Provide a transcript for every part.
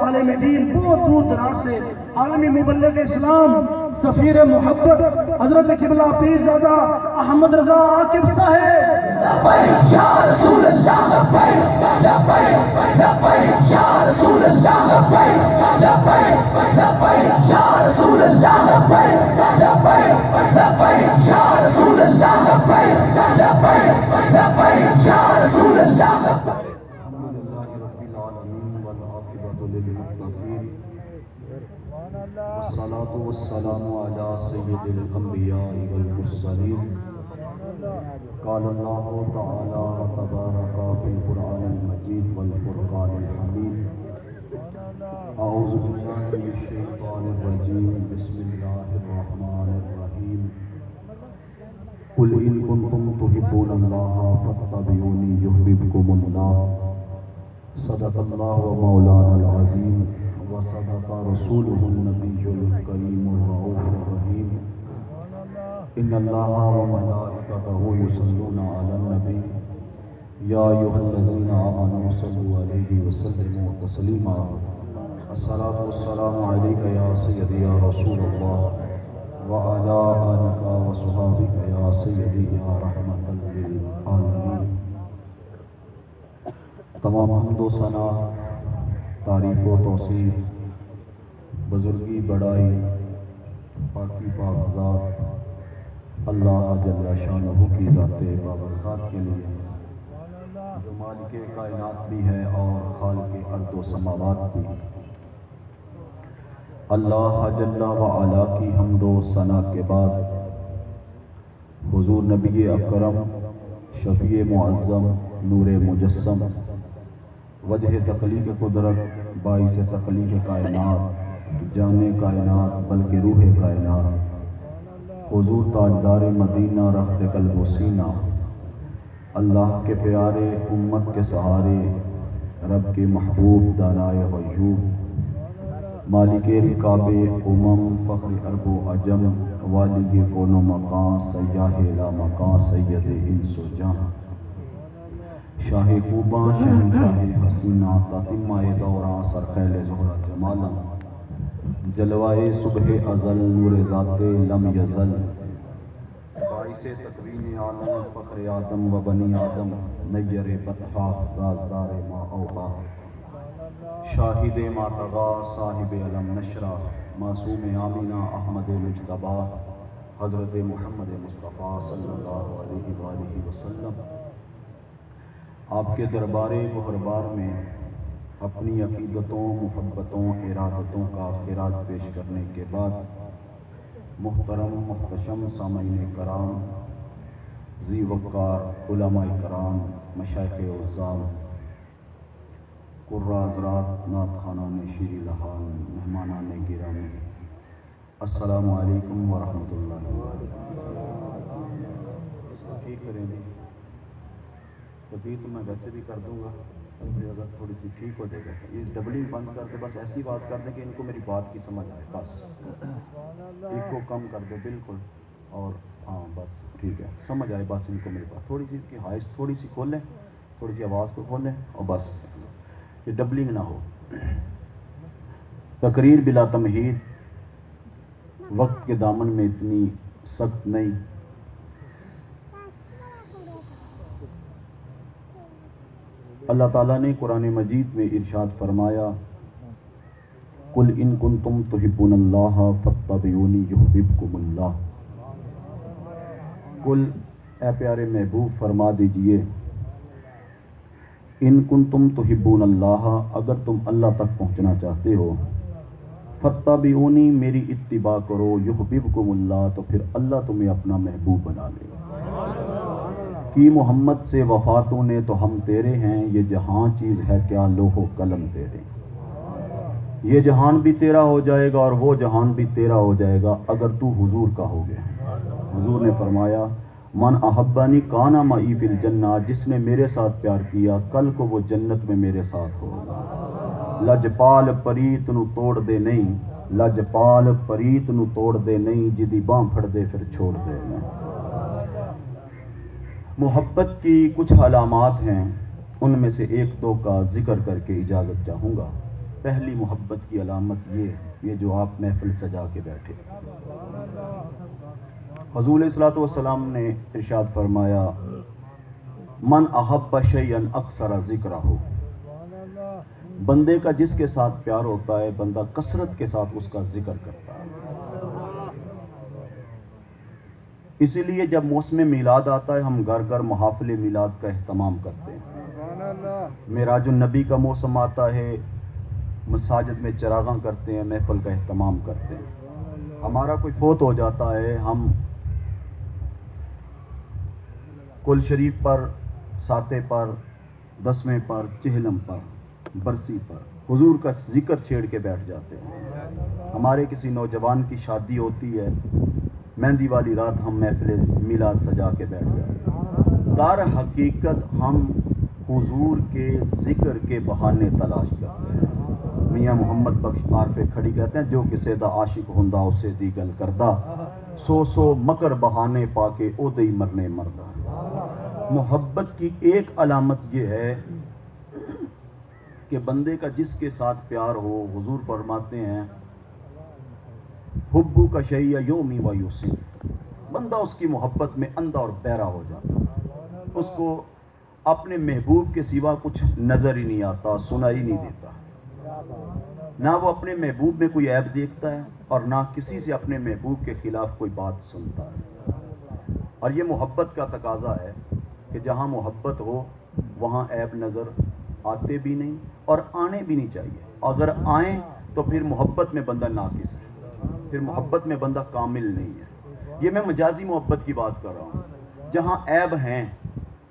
عالم دین بہت دور دراز سے عالمی مبلغ اسلام سفیر محبت حضرت قبلہ پیرزادہ احمد رضا عاقب صاحب لبیک یا رسول اللہ لبیک لبیک لبیک یا رسول اللہ لبیک لبیک لبیک یا رسول اللہ لبیک لبیک لبیک یا رسول اللہ لبیک لبیک لبیک یا رسول اللہ لبیک والصلاة والسلام على سيد الأنبياء والمرسلين قال الله تعالى تبارك في القرآن المجيد والفرقان الحميد أعوذ بالله من الشيطان الرجيم بسم الله الرحمن الرحيم قل إن كنتم تحبون الله فاتبعوني يحببكم الله صدق الله ومولانا العظيم وصدق رسوله النبي الكريم الرؤوف الرحيم إن الله وملائكته يصلون على النبي يا أيها الذين آمنوا صلوا عليه وسلموا تسليما الصلاة والسلام عليك يا سيدي يا رسول الله وعلى آلك وصحبك يا سيدي يا رحمة للعالمين. تمام حمد و ثنا، تعریف و توصیف، بزرگی بڑائی، پاکی پاک ذات اللہ جل شانہ کی ذات بابرکات کے لیے جو مالک کائنات بھی ہے اور خالق ارض و سماوات بھی. اللہ جل وعلا کی حمد و ثنا کے بعد حضور نبی اکرم شفیع معظم نور مجسم وجہ تخلیق قدرت باعث تخلیق کائنات جان کائنات بلکہ روح کائنات حضور تاجدار مدینہ رخت قلب و سینہ اللہ کے پیارے امت کے سہارے رب کے محبوب دانائے غیوب مالک رکاب امم فخر عرب و عجم والد کون و مقام سیاہ لا مقام سید انس و جہاں شاہ خوباں شہنشاہ حسینہ تاتمہ دوراں سرخیل زہرہ جمالا جلوائے صبح ازل نور ذات لم یزل باعث تکوین عالم فخر آدم و بنی آدم نیر بطحا رازدار ما اوحا شاہد ما طغا صاحب علم نشرہ معصوم آمینہ احمد مجتبی حضرت محمد مصطفیٰ صلی اللہ علیہ وآلہ وسلم. آپ کے دربار مہربار میں اپنی عقیدتوں محبتوں ارادتوں کا خراج پیش کرنے کے بعد محترم محتشم سامعین کرام ذی وقار علماء کرام مشائخ عظام قراء حضرات نعت خوانان شیریں لحان مہمانان گرامی السلام علیکم ورحمۃ اللہ وبرکاتہ. ٹھیک کریں گے تبھی تو میں ویسے بھی کر دوں گا پھر اگر تھوڑی سی ٹھیک ہو جائے گا. یہ ڈبلنگ بند کر کے بس ایسی بات کر دیں کہ ان کو میری بات کی سمجھ آئے بس. ایک کو کم کر دو بالکل اور ہاں بس ٹھیک ہے سمجھ آئے بس ان کو میری بات. تھوڑی سی کی ہائش تھوڑی سی کھولیں تھوڑی سی آواز کو کھولیں اور بس یہ ڈبلنگ نہ ہو. تقریر بلا تمہید وقت کے دامن میں اتنی سخت نہیں. اللہ تعالیٰ نے قرآن مجید میں ارشاد فرمایا قل ان کنتم تحبون اللہ فاتبعونی یحببکم اللہ. قل اے پیارے محبوب فرما دیجئے ان کنتم تحبون اللہ اگر تم اللہ تک پہنچنا چاہتے ہو فاتبعونی میری اتباع کرو یحببکم اللہ تو پھر اللہ تمہیں اپنا محبوب بنا لے گا. کی محمد سے وفا تو نے تو ہم تیرے ہیں یہ جہاں چیز ہے کیا لوح و قلم تیرے. یہ جہان بھی تیرا ہو جائے گا اور وہ جہان بھی تیرا ہو جائے گا اگر تو حضور کا ہو گیا. حضور نے فرمایا من احبانی کانا معی فی الجنہ جس نے میرے ساتھ پیار کیا کل کو وہ جنت میں میرے ساتھ ہوگا. لجپال پریت نو توڑ دے نہیں لجپال پریت نو توڑ دے نہیں جدی باں پھڑ دے پھر چھوڑ دے نہیں. محبت کی کچھ علامات ہیں ان میں سے ایک دو کا ذکر کر کے اجازت چاہوں گا. پہلی محبت کی علامت یہ جو آپ محفل سجا کے بیٹھے. حضور علیہ الصلوۃ والسلام نے ارشاد فرمایا من احب شیئا اکثر ذکرہ، بندے کا جس کے ساتھ پیار ہوتا ہے بندہ کثرت کے ساتھ اس کا ذکر کرتا ہے. اسی لیے جب موسم میلاد آتا ہے ہم گھر گھر محافل میلاد کا اہتمام کرتے ہیں. معراج النبی کا موسم آتا ہے مساجد میں چراغاں کرتے ہیں، محفل کا اہتمام کرتے ہیں. ہمارا کوئی فوت ہو جاتا ہے ہم کل شریف پر، ساتے پر، دسویں پر، چہلم پر، برسی پر حضور کا ذکر چھیڑ کے بیٹھ جاتے ہیں. ہمارے کسی نوجوان کی شادی ہوتی ہے، مہندی والی رات ہم محفل میلاد سجا کے بیٹھ جاتے ہیں. در حقیقت ہم حضور کے ذکر کے بہانے تلاش کرتے ہیں. میاں محمد بخش عارف کھڑی کہتے ہیں جو کسے دا عاشق ہوندا اسے دی گل کردا، سو مکر بہانے پا کے او دئی مرنے مردہ. محبت کی ایک علامت یہ ہے کہ بندے کا جس کے ساتھ پیار ہو، حضور فرماتے ہیں حبو کا شیء یومی و یوسم، بندہ اس کی محبت میں اندھا اور بہرا ہو جاتا. اس کو اپنے محبوب کے سوا کچھ نظر ہی نہیں آتا، سنائی نہیں دیتا. نہ وہ اپنے محبوب میں کوئی عیب دیکھتا ہے اور نہ کسی سے اپنے محبوب کے خلاف کوئی بات سنتا ہے. اور یہ محبت کا تقاضا ہے کہ جہاں محبت ہو وہاں عیب نظر آتے بھی نہیں اور آنے بھی نہیں چاہیے. اگر آئیں تو پھر محبت میں بندہ ناقص ہے، پھر محبت میں بندہ کامل نہیں ہے. یہ میں مجازی محبت کی بات کر رہا ہوں. جہاں عیب ہیں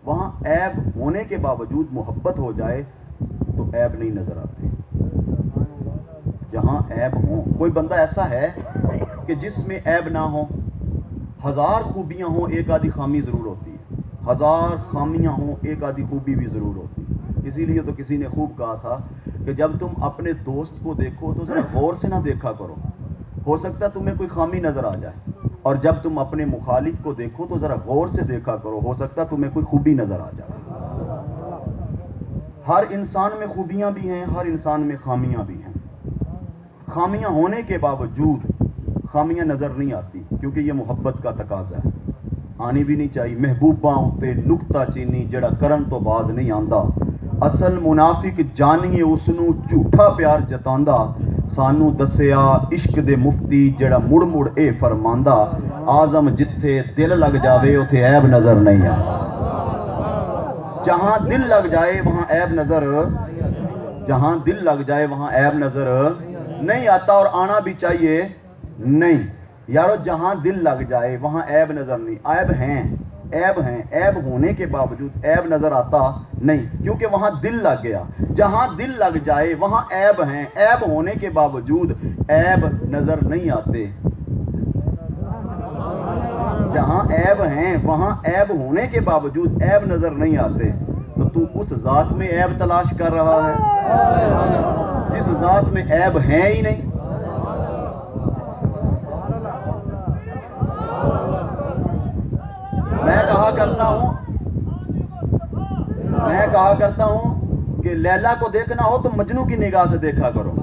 وہاں عیب ہونے کے باوجود محبت ہو جائے تو عیب نہیں نظر آتے. جہاں عیب ہوں، کوئی بندہ ایسا ہے کہ جس میں عیب نہ ہو، ہزار خوبیاں ہوں ایک آدھی خامی ضرور ہوتی ہے، ہزار خامیاں ہوں ایک آدھی خوبی بھی ضرور ہوتی ہے. اسی لیے تو کسی نے خوب کہا تھا کہ جب تم اپنے دوست کو دیکھو تو ذرا غور سے نہ دیکھا کرو، ہو سکتا ہے تمہیں کوئی خامی نظر آ جائے. اور جب تم اپنے مخالف کو دیکھو تو ذرا غور سے دیکھا کرو، ہو سکتا ہے تمہیں کوئی خوبی نظر آ جائے. ہر انسان میں خوبیاں بھی ہیں، ہر انسان میں خامیاں بھی ہیں. خامیاں ہونے کے باوجود خامیاں نظر نہیں آتی کیونکہ یہ محبت کا تقاضا ہے. آنی بھی نہیں چاہیے. محبوباں اُتے نکتا چینی جڑا کرن تو باز نہیں آندا، اصل منافق جانیے اس نو جھوٹا پیار جتاندا. سانو دسیا عشق دے مفتی جڑا مڑ مڑ اے فرماندا، آزم جتھے دل لگ جاوے اتھے عیب نظر نہیں آتا. جہاں دل لگ جائے وہاں عیب نظر، جہاں دل لگ جائے وہاں عیب نظر نہیں آتا اور آنا بھی چاہیے نہیں. یارو جہاں دل لگ جائے وہاں عیب نظر نہیں. عیب ہیں، عیب ہونے کے باوجود عیب نظر آتا نہیں کیونکہ وہاں دل لگ گیا. جہاں دل لگ جائے وہاں عیب ہیں، عیب ہونے کے باوجود عیب نظر نہیں آتے. جہاں عیب ہیں وہاں عیب ہونے کے باوجود عیب نظر نہیں آتے. تو اس ذات میں عیب تلاش کر رہا ہے جس ذات میں عیب ہیں ہی نہیں. میں کہا کرتا ہوں کہ لیلا کو دیکھنا ہو تو مجنو کی نگاہ سے دیکھا کرو،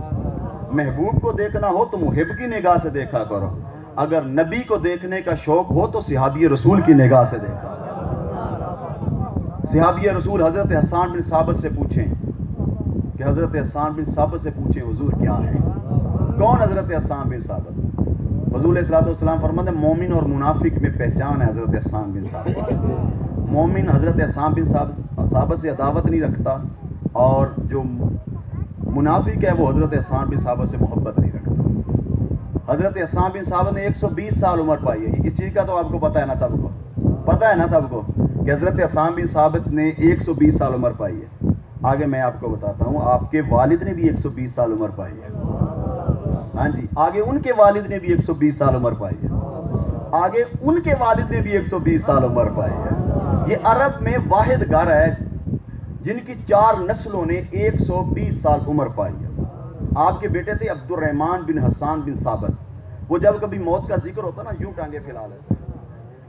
محبوب کو دیکھنا ہو تو محب کی نگاہ سے دیکھا کرو. اگر نبی کو دیکھنے کا شوق ہو تو صحابی رسول کی نگاہ سے دیکھا. صحابی رسول حضرت حسان بن ثابت سے پوچھیں کہ حضرت حسان بن ثابت سے پوچھیں حضور کیا ہے؟ کون حضرت حسان بن ثابت؟ حضور علیہ الصلوۃ والسلام فرماتے ہیں مومن اور منافق میں پہچان ہے حضرت حسان بن ثابت. مومن حضرت حسان بن ثابت سے عداوت نہیں رکھتا اور جو منافق ہے وہ حضرت حسان بن ثابت سے محبت نہیں رکھتا. حضرت حسان بن ثابت نے 120 سال عمر پائی ہے. اس چیز کا تو آپ کو پتہ ہے نا سب کو، پتہ ہے نا سب کو کہ حضرت حسان بن ثابت نے 120 سال عمر پائی ہے. آگے میں آپ کو بتاتا ہوں آپ کے والد نے بھی 120 سال عمر پائی ہے. ہاں جی، آگے ان کے والد نے بھی 120 سال عمر پائی ہے. آگے ان کے والد نے بھی 120 سال عمر پائی ہے. یہ عرب میں واحد گھر ہے جن کی 4 نسلوں نے 120 سال عمر پائی ہے. آپ کے بیٹے تھے عبد الرحمن بن حسان بن ثابت. وہ جب کبھی موت کا ذکر ہوتا نا یوں ٹانگے پھیلا لیتے،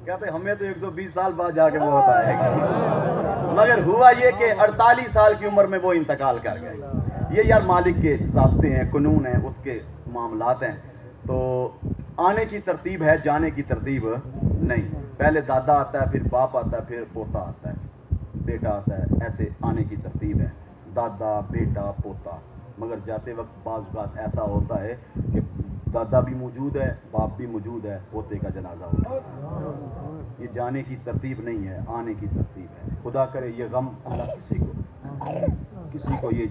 کہتے ہمیں تو 120 سال بعد جا کے موت آئے گی. مگر ہوا یہ کہ 48 سال کی عمر میں وہ انتقال کر گئے. یہ یار مالک کے ضابطے ہیں، قانون ہیں، اس کے معاملات ہیں. تو آنے کی ترتیب ہے، جانے کی ترتیب نہیں. پہلے دادا آتا ہے، پھر باپ آتا ہے، پھر پوتا آتا ہے، بیٹا آتا ہے. ایسے آنے کی ترتیب ہے، دادا بیٹا پوتا. مگر جاتے وقت بعض اوقات ایسا ہوتا ہے کہ دادا بھی موجود ہے، باپ بھی موجود ہے، پوتے کا جنازہ ہوتا ہے. یہ جانے کی ترتیب نہیں ہے، آنے کی ترتیب ہے. خدا کرے یہ غم اللہ کسی کو یہ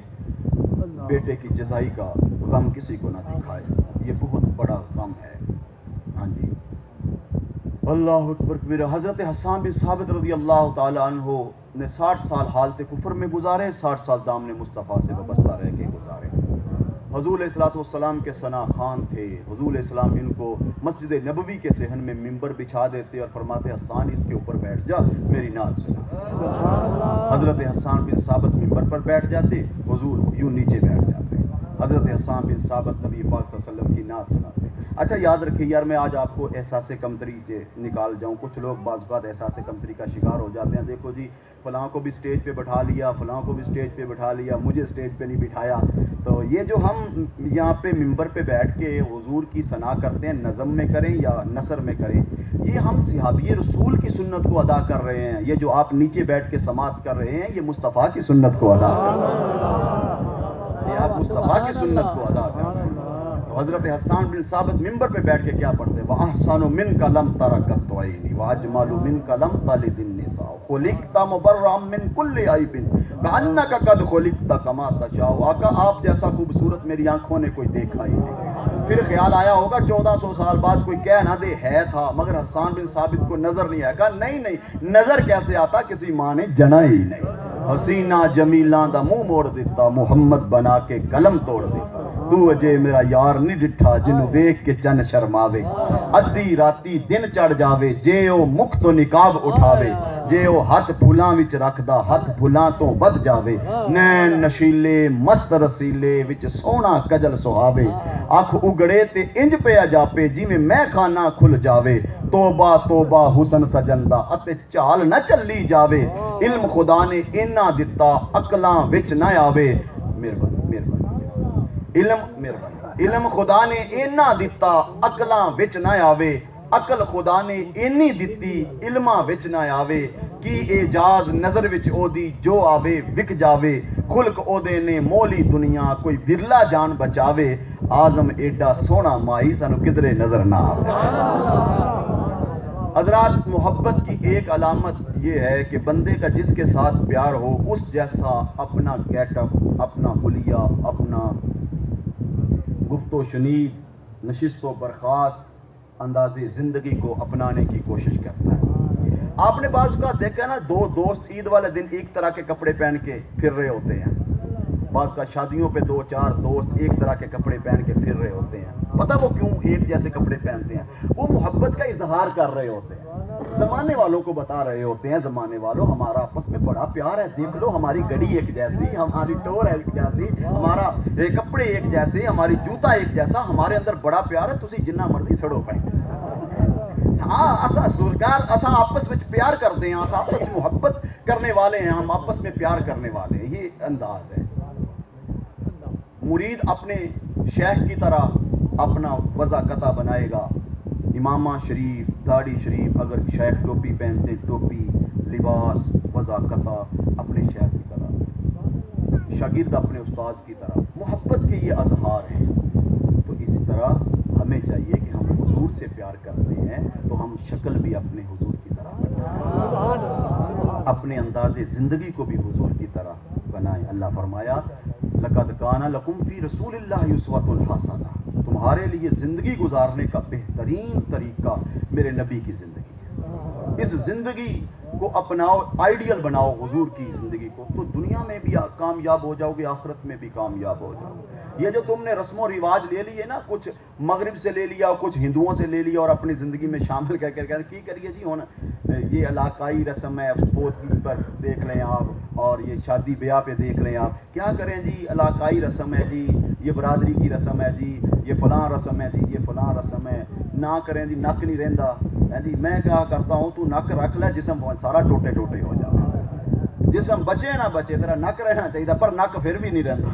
بیٹے کی جدائی کا غم کسی کو نہ دکھائے. یہ بہت بڑا غم ہے. ہاں جی، اللہ اکبر کبیرہ. حضرت حسان بن ثابت رضی اللہ تعالیٰ عنہ نے 60 سال حالت کفر میں گزارے، 60 سال دامن مصطفیٰ سے وابستہ رہ کے گزارے. حضور علیہ الصلوۃ والسلام کے ثنا خان تھے. حضور علیہ السلام ان کو مسجد نبوی کے صحن میں ممبر بچھا دیتے اور فرماتے حسان اس کے اوپر بیٹھ جا، میری نعت سنا. حضرت حسان بن ثابت ممبر پر بیٹھ جاتے، حضور یوں نیچے بیٹھ جاتے. حضرت حسان بن ثابت نبی پاک صلی اللہ علیہ وسلم کی نعت سناتے. اچھا یاد رکھیے یار، میں آج آپ کو احساس کمتری سے نکال جاؤں. کچھ لوگ بعض اوقات احساس کمتری کا شکار ہو جاتے ہیں. دیکھو جی فلاں کو بھی سٹیج پہ بٹھا لیا، فلاں کو بھی سٹیج پہ بٹھا لیا، مجھے سٹیج پہ نہیں بٹھایا. تو یہ جو ہم یہاں پہ ممبر پہ بیٹھ کے حضور کی ثنا کرتے ہیں، نظم میں کریں یا نثر میں کریں، یہ ہم صحابی رسول کی سنت کو ادا کر رہے ہیں. یہ جو آپ نیچے بیٹھ کے سماعت کر رہے ہیں، یہ مصطفیٰ کی سنت کو ادا کر رہے ہیں. یہ آپ مصطفیٰ کی سنت کو ادا کر رہے ہیں. حضرت حسان بن ثابت ممبر پہ بیٹھ کے کیا پڑھتے ہیں؟ وَأَحْسَنُ مِنْكَ لَمْ تَرَ قَطُّ عَيْنِي وَأَجْمَلُ مِنْكَ لَمْ تَلِدِ النِّسَاءُ خُلِقْتَ مُبَرَّأً مِنْ كُلِّ عَيْبٍ كَأَنَّكَ قَدْ خُلِقْتَ كَمَا تَشَاءُ. آقا آپ جیسا خوبصورت میری آنکھوں نے کوئی دیکھا ہی نہیں. پھر خیال آیا ہوگا 1400 سال بعد کوئی کہہ نہ دے ہے تھا، مگر حسان بن ثابت کو نظر نہیں آیا. کہا نہیں نظر کیسے آتا، کسی ماں نے جنا ہی نہیں. حسینہ جمیلاں دا منہ موڑ دیتا، محمد بنا کے قلم توڑ دیتا. تو اجے میرا یار نہیں ڈٹھا، جنوں ویکھ کے چن شرماوے. ادھی راتی دن چڑھ جاوے، جے او مکھ تو نقاب اٹھاوے. جے او ہاتھ پھلاں وچ رکھدا، ہاتھ پھلاں تو ود جاوے. نین نشیلے مست رسیلے وچ سونا کجل سہاوے. اکھ اگڑے تے انج پیا جاپے، جویں میں خانہ کھل جاوے. توبہ توبہ حسن سجن دا، اتے چال نہ چلی جاوے. علم خدا نے اینا دتا، عقلاں وچ نہ آوے. علم خدا نے اینا دتا، عقلاں وچ نہ آوے. عقل خدا نے اینی دتی، علماں وچ نہ آوے. کی اعجاز نظر وچ او دی جو آوے وک جاوے. خلق او دے نے مولی دنیا، کوئی برلا جان بچاوے. آزم ایڈا سونا مائی سانو کدرے نظر نہ آوے. حضرات محبت کی ایک علامت یہ ہے کہ بندے کا جس کے ساتھ پیار ہو، اس جیسا اپنا گیٹ اپ، اپنا حلیہ، اپنا گفت و شنید، نشست و برخاست انداز زندگی کو اپنانے کی کوشش کرتا ہے. آپ نے بعض کا دیکھا نا، دو دوست عید والے دن ایک طرح کے کپڑے پہن کے پھر رہے ہوتے ہیں. بعض کا شادیوں پہ 2-4 دوست ایک طرح کے کپڑے پہن کے پھر رہے ہوتے ہیں. پتہ وہ کیوں ایک جیسے کپڑے پہنتے ہیں؟ وہ محبت کا اظہار کر رہے ہوتے ہیں. زمانے والوں کو بتا رہے ہوتے ہیں، زمانے والوں ہمارا آپس میں بڑا پیار ہے، دیکھ لو ہماری گڑی ایک جیسی، ہماری ٹور ایک جیسی، ہمارا کپڑے ایک جیسے، ہماری جوتا ایک جیسا، ہمارے اندر بڑا پیار ہے. تسی جنہ مرضی سڑو پائیں. ہاں اسا سرکار اسا آپس میں پیار کرتے ہیں، اسا آپس میں محبت کرنے والے ہیں، ہم آپس میں پیار کرنے والے ہیں. یہ انداز ہے. مرید اپنے شیخ کی طرح اپنا وضع قطع بنائے گا. امامہ شریف، داڑھی شریف، اگر شیخ ٹوپی پہنتے، ٹوپی، لباس، وضع قطع اپنے شیخ کی طرح، شاگرد اپنے استاد کی طرح. محبت کے یہ اظہار ہیں. تو اسی طرح ہمیں چاہیے کہ ہم حضور سے پیار کرتے ہیں تو ہم شکل بھی اپنے حضور کی طرح بنائیں، اپنے انداز زندگی کو بھی حضور کی طرح بنائیں. اللہ فرمایا لقد کان لکم فی رسول اللہ اسوۃ حسنہ، تمہارے لیے زندگی گزارنے کا بہترین طریقہ میرے نبی کی زندگی ہے. اس زندگی کو اپناؤ، آئیڈیل بناؤ حضور کی زندگی کو، تو دنیا میں بھی کامیاب ہو جاؤ گے، آخرت میں بھی کامیاب ہو جاؤ. یہ جو تم نے رسم و رواج لے لیے نا، کچھ مغرب سے لے لیا، کچھ ہندوؤں سے لے لیا اور اپنی زندگی میں شامل کر کر کی کریے جی. ہونا یہ علاقائی رسم ہے، فوتگی پر دیکھ لیں آپ، اور یہ شادی بیاہ پہ دیکھ لیں آپ. کیا کریں جی، علاقائی رسم ہے جی، یہ برادری کی رسم ہے جی، یہ فلاں رسم ہے جی، یہ فلاں رسم ہے. نہ کریں جی، نک نہیں رہندا جی. میں کیا کرتا ہوں، تو نک رکھ لے، جسم سارا ٹوٹے ٹوٹے ہو جائے. جسم بچے نہ بچے، تیرا نک رہنا چاہیے، پر نک پھر بھی نہیں رہتا.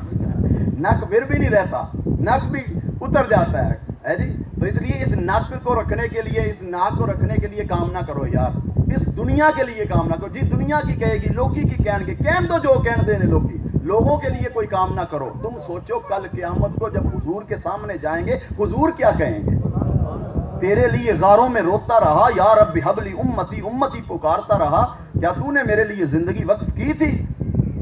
نک پھر بھی نہیں رہتا, نک بھی اتر جاتا ہے جی. تو اس لیے اس نک کو رکھنے کے لیے, اس ناک کو رکھنے کے لیے کام نہ کرو یار, اس دنیا کے لیے کام نہ کرو جی. دنیا کی کہے گی, لوگی کی کہن گے, کہن دو جو کہن دینے لوگی, لوگوں کے لیے کوئی کام نہ کرو. تم سوچو کل قیامت کو جب حضور کے سامنے جائیں گے, حضور کیا کہیں گے؟ تیرے لیے غاروں میں روتا رہا, یا رب حب لی امتی, امتی پکارتا رہا, کیا تو نے میرے لیے زندگی وقف کی تھی؟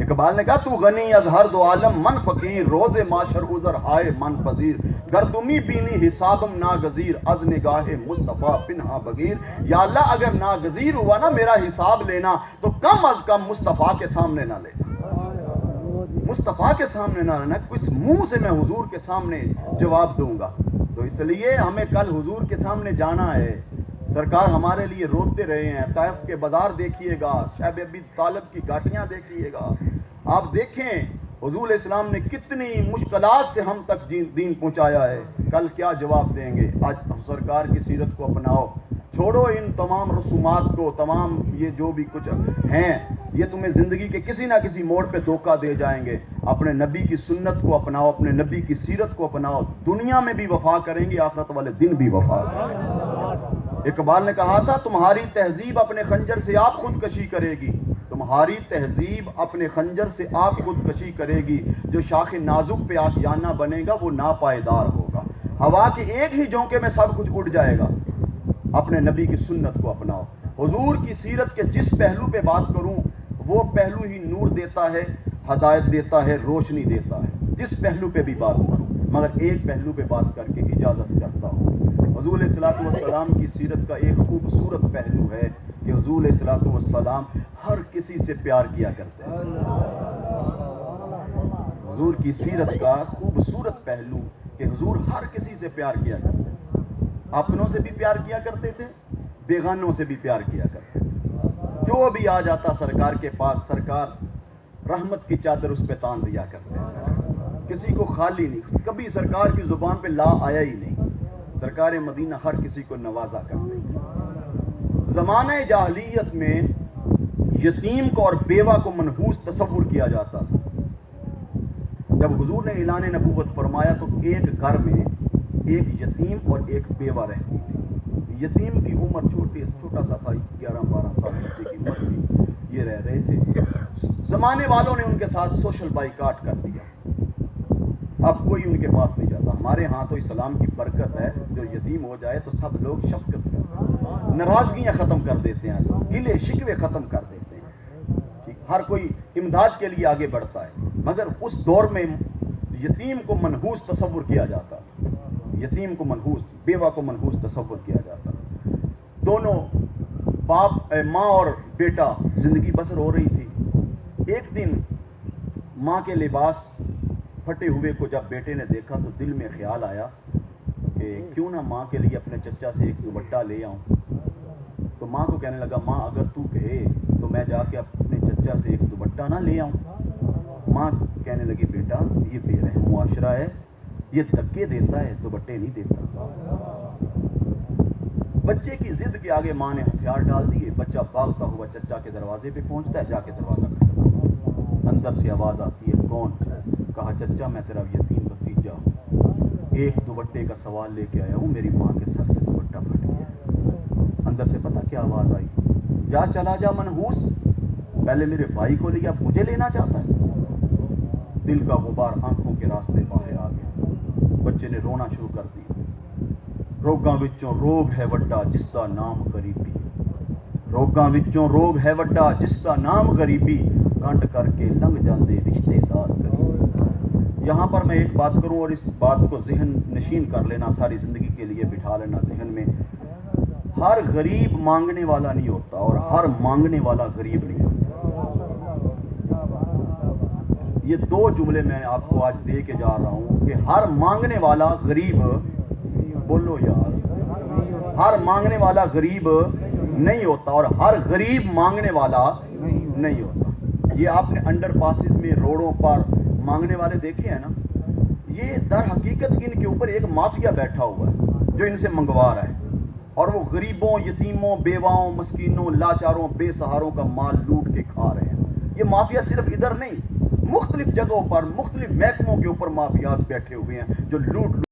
اقبال نے کہا تو غنی از ہر دو عالم من فقیر, روز معاشر عذر ہائے من پذیر, گر تمی بینی حسابم ناگزیر, از نگاہ مصطفیٰ پنہا بغیر. یا اللہ اگر ناگزیر ہوا نا میرا حساب لینا, تو کم از کم مصطفیٰ کے سامنے نہ لینا, مصطفیٰ کے سامنے نہ لینا. کس منہ سے میں حضور کے سامنے جواب دوں گا؟ تو اس لیے ہمیں کل حضور کے سامنے جانا ہے. سرکار ہمارے لیے روتے رہے ہیں. طائف کے بازار دیکھیے گا, شعیب ابی طالب کی گاٹیاں دیکھیے گا, آپ دیکھیں حضور اسلام نے کتنی مشکلات سے ہم تک دین پہنچایا ہے. کل کیا جواب دیں گے؟ آج سرکار کی سیرت کو اپناؤ, چھوڑو ان تمام رسومات کو, تمام یہ جو بھی کچھ ہیں یہ تمہیں زندگی کے کسی نہ کسی موڑ پہ دھوکہ دے جائیں گے. اپنے نبی کی سنت کو اپناؤ, اپنے نبی کی سیرت کو اپناؤ, دنیا میں بھی وفا کریں گے, آخرت والے دن بھی وفا کریں گے. اقبال نے کہا تھا تمہاری تہذیب اپنے خنجر سے آپ خودکشی کرے گی, تمہاری تہذیب اپنے خنجر سے آپ خودکشی کرے گی. جو شاخ نازک پہ آشیانہ بنے گا وہ ناپائیدار ہوگا. ہوا کے ایک ہی جھونکے میں سب کچھ اڑ جائے گا. اپنے نبی کی سنت کو اپناؤ. حضور کی سیرت کے جس پہلو پہ بات کروں وہ پہلو ہی نور دیتا ہے, ہدایت دیتا ہے, روشنی دیتا ہے. جس پہلو پہ بھی بات کروں, مگر ایک پہلو پہ بات کر کے اجازت کرتا ہوں. حضور علیہ السلام کی سیرت کا ایک خوبصورت پہلو ہے کہ حضور علیہ السلام ہر کسی سے پیار کیا کرتے ہیں. حضور کی سیرت کا خوبصورت پہلو کہ حضور ہر کسی سے پیار کیا کرتے ہیں. اپنوں سے بھی پیار کیا کرتے تھے, بیگانوں سے بھی پیار کیا کرتے تھے. جو بھی آ جاتا سرکار کے پاس, سرکار رحمت کی چادر اس پہ تان دیا کرتے ہیں. کسی کو خالی نہیں, کبھی سرکار کی زبان پہ لا آیا ہی نہیں. سرکار مدینہ ہر کسی کو نوازا کرتے ہیں. زمانہ جاہلیت میں یتیم کو اور بیوہ کو منحوس تصور کیا جاتا تھا. جب حضور نے اعلان نبوت فرمایا تو ایک گھر میں ایک یتیم اور ایک بیوہ رہتی تھی. یتیم کی عمر چھوٹا سا تھا, 11-12 سال بچے کی عمر تھی. یہ رہ رہے تھے. زمانے والوں نے ان کے ساتھ سوشل بائیکاٹ کر دیا. اب کوئی ان کے پاس نہیں جاتا. ہمارے ہاں تو اسلام کی برکت ہے, جو یتیم ہو جائے تو سب لوگ شفقت کرتے ہیں, ناراضگیاں ختم کر دیتے ہیں, گلے شکوے ختم کر دیتے ہیں. ہر کوئی امداد کے لیے آگے بڑھتا ہے. مگر اس دور میں یتیم کو منحوس تصور کیا جاتا, یتیم کو منحوس, بیوہ کو منحوس تصور کیا جاتا. دونوں ماں اور بیٹا زندگی بسر ہو رہی تھی. ایک دن ماں کے لباس پھٹے ہوئے کو جب بیٹے نے دیکھا تو دل میں خیال آیا کہ کیوں نہ ماں کے لیے اپنے چچا سے ایک دوپٹہ لے آؤں. تو ماں کو کہنے لگا, ماں اگر تو کہے تو میں جا کے اپنے چچا سے ایک دوپٹہ نہ لے آؤں. ماں کہنے لگی, بیٹا یہ بے رحم معاشرہ ہے, یہ دھکے دیتا ہے, دوپٹے نہیں دیتا. بچے کی ضد کے آگے ماں نے ہتھیار ڈال دیے. بچہ بھاگتا ہوا چچا کے دروازے پہ پہنچتا ہے, جا کے دروازہ کھٹکھٹاتا. اندر سے آواز آتی ہے, کون؟ کہا, چچا میں تیرا یتیم بھتیجا ہوں, ایک دوپٹے کا سوال لے کے آیا ہوں, میری ماں کے سر سے دوپٹہ پھٹ گیا. اندر سے پتہ کیا آواز آئی, جا چلا جا منحوس, پہلے میرے بھائی کو لیا, اب مجھے لینا چاہتا ہے. دل کا غبار آنکھوں کے راستے باہر آ گیا. بچے نے رونا شروع کر دیا. روگاں وچوں روگ ہے وڈا جس کا نام غریبی, روگاں وچوں روگ ہے وڈا جس کا نام غریبی, کنڈ کر کے لنگ جاندے رشتے دار غریبی. یہاں پر میں ایک بات کروں اور اس بات کو ذہن نشین کر لینا, ساری زندگی کے لیے بٹھا لینا ذہن میں. ہر غریب مانگنے والا نہیں ہوتا اور ہر مانگنے والا غریب نہیں ہوتا. یہ دو جملے میں آپ کو آج دے کے جا رہا ہوں کہ ہر مانگنے والا غریب, بولو یار, ہر مانگنے والا غریب نہیں ہوتا اور ہر غریب مانگنے والا نہیں ہوتا. یہ آپ نے انڈر پاسز میں, روڈوں پر مانگنے والے دیکھے ہیں نا, یہ در حقیقت ان کے اوپر ایک مافیا بیٹھا ہوا ہے جو ان سے منگوا رہا ہے, اور وہ غریبوں, یتیموں, بیواؤں, مسکینوں, لاچاروں, بے سہاروں کا مال لوٹ کے کھا رہے ہیں. یہ مافیا صرف ادھر نہیں, مختلف جگہوں پر مختلف محکموں کے اوپر مافیاز بیٹھے ہوئے ہیں جو لوٹ